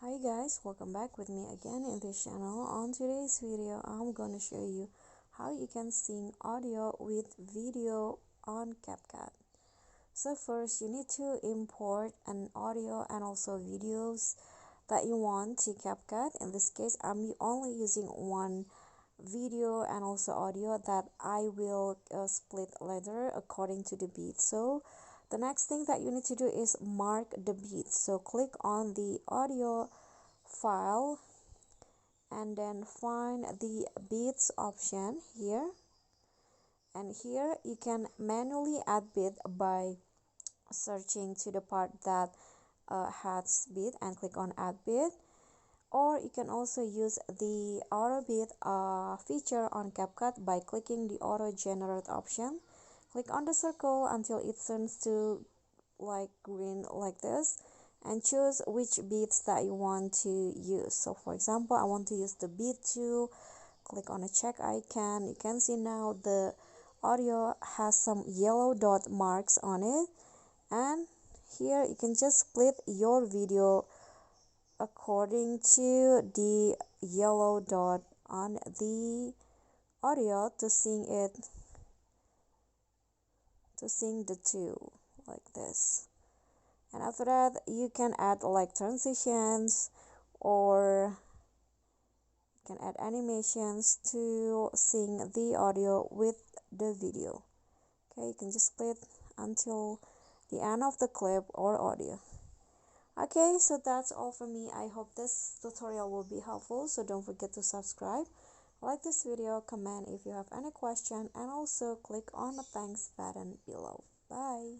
Hi guys, welcome back with me again in this channel. On today's video, I'm gonna show you how you can sync audio with video on CapCut. So first, you need to import an audio and also videos that you want to CapCut. In this case, I'm only using one video and also audio that I will split later according to the beat. So the next thing that you need to do is mark the beat. So click on the audio file and then find the beats option here, and here you can manually add beat by searching to the part that has beat and click on add beat, or you can also use the auto beat feature on CapCut by clicking the auto generate option. Click on the circle until it turns to like green like this, and choose which beats that you want to use. So for example, I want to use the beat 2. Click on a check icon. You can see now the audio has some yellow dot marks on it, and here you can just split your video according to the yellow dot on the audio to sync the two like this. And after that, you can add like transitions, or you can add animations to sync the audio with the video. Okay, you can just split until the end of the clip or audio. Okay, so that's all from me. I hope this tutorial will be helpful, so don't forget to subscribe, like this video, comment if you have any question, and also click on the thanks button below. Bye.